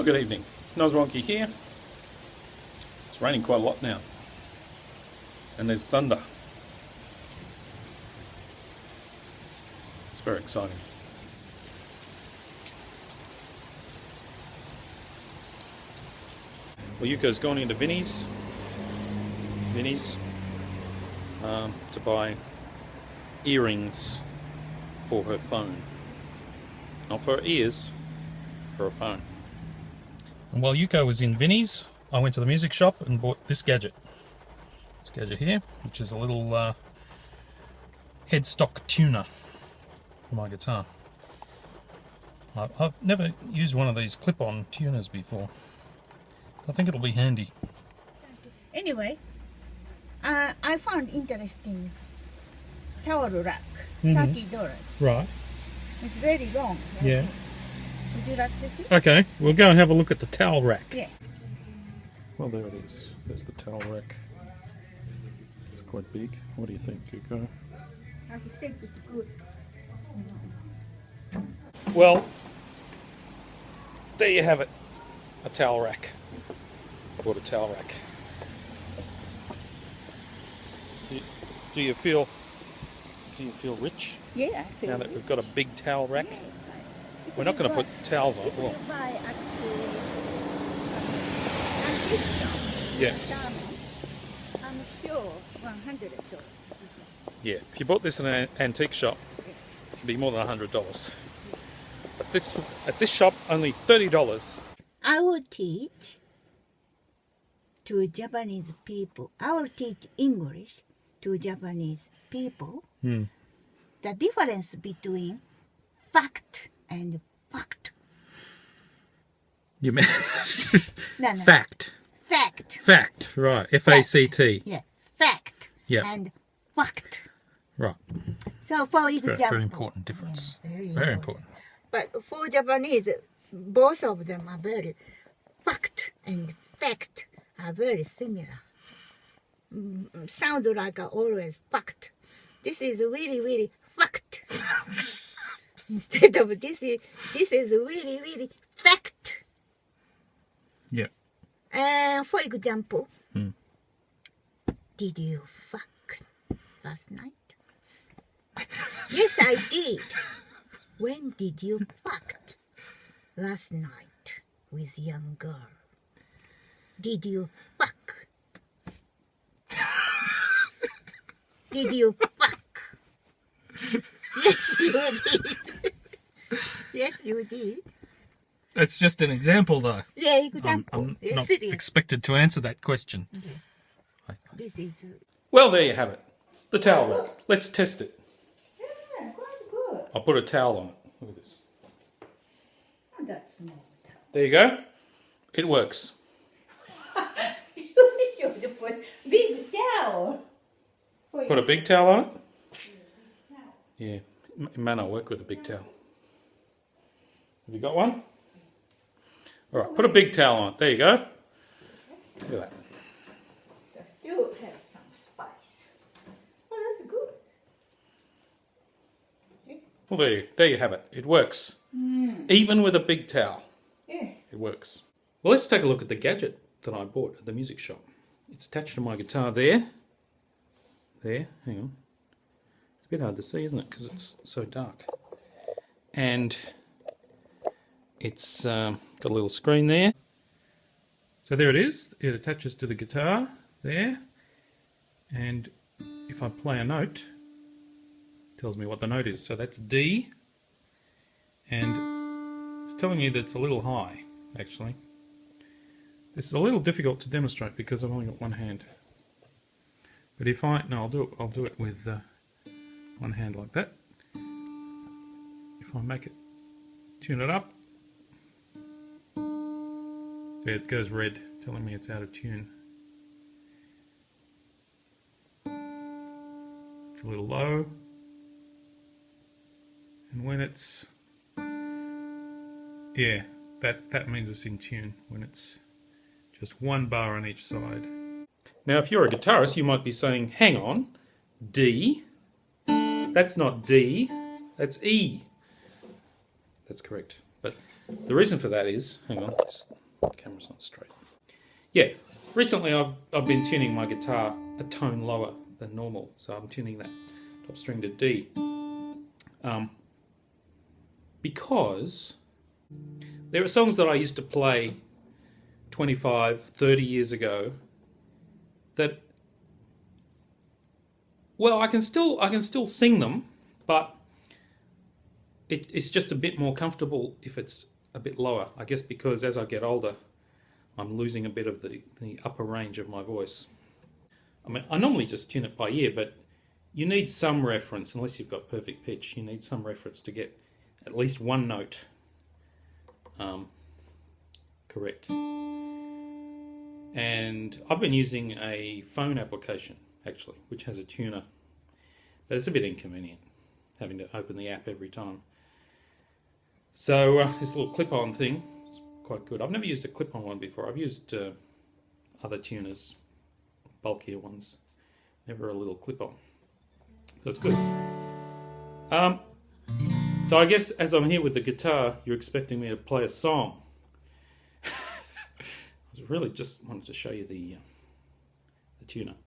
Oh, good evening. Noswonky here. It's raining quite a lot now. And there's thunder. It's very exciting. Well, Yuko's gone into Vinnie's to buy earrings for her phone. Not for her ears, for her phone. And while Yuko was in Vinnie's, I went to the music shop and bought this gadget. This gadget here, which is a little headstock tuner for my guitar. I've never used one of these clip-on tuners before. I think it'll be handy. Anyway, I found interesting towel rack, $30. Right. It's very long. Yeah. Would you like to see? Okay, we'll go and have a look at the towel rack. Yeah. Well, there it is. There's the towel rack. It's quite big. What do you think, Yuko? I think it's good. Well, there you have it. A towel rack. I bought a towel rack. Do you feel rich Yeah, I feel now that it. we've got a big towel rack? Yeah. We're not going to put towels on it, If well, you buy actually antique shop, yeah. I'm sure $100. Yeah, if you bought this in an antique shop, it could be more than $100. But at this shop, only $30. I will teach to Japanese people. I will teach English to Japanese people. The difference between fact and fact. You mean No. fact? Fact. Fact, right? F-A-C-T. Yeah. Fact. Yeah. And fact. Right. So for Very, example. very important difference. Yeah, Very important. But for Japanese, both of them are very fact and fact are very similar. Sound like always fact. This is really, really fact. Instead of this is really, really fact. Yeah. And for example, did you fuck last night? Yes, I did. When did you fuck? Last night with young girl. Did you fuck? Did you fuck? Yes, you did. Yes, you did. It's just an example, though. Yeah, example. I'm Yes, not it is. expected to answer that question. This is. Well, there you have it. The towel rack. Let's test it. Yeah, quite good. I'll put a towel on it. Look at this. Oh, that's small. There you go. It works. You should put big towel. Put a big towel on it? Yeah, it may not work with a big towel. Have you got one? All right, put a big towel on it. There you go. Look at that. So still have some spice. Oh, that's good. Well, there you have it. It works. Even with a big towel, Yeah. it works. Well, let's take a look at the gadget that I bought at the music shop. It's attached to my guitar there. There, hang on. It's a bit hard to see, isn't it? Because it's so dark. And it's got a little screen there. So there it is. It attaches to the guitar there. And if I play a note, it tells me what the note is. So that's D. And it's telling me that it's a little high, actually. This is a little difficult to demonstrate because I've only got one hand. But if I'll do it with one hand like that. If I make it, tune it up. See, it goes red, telling me it's out of tune. It's a little low. And when it's, yeah, that means it's in tune, when it's just one bar on each side. Now, if you're a guitarist, you might be saying, hang on, D? That's not D, that's E. That's correct. But The reason for that is, hang on, the camera's not straight. Yeah, recently I've been tuning my guitar a tone lower than normal, so I'm tuning that top string to D. Because there are songs that I used to play 25, 30 years ago that, well, I can still sing them, but it's just a bit more comfortable if it's a bit lower. I guess because as I get older, I'm losing a bit of the upper range of my voice. I mean, I normally just tune it by ear, but you need some reference, unless you've got perfect pitch, you need some reference to get at least one note correct. And I've been using a phone application, actually, which has a tuner. But it's a bit inconvenient, having to open the app every time. So this little clip-on thing is quite good. I've never used a clip-on one before. I've used other tuners, bulkier ones. Never a little clip-on. So it's good. So I guess as I'm here with the guitar, you're expecting me to play a song. I really just wanted to show you the tuner.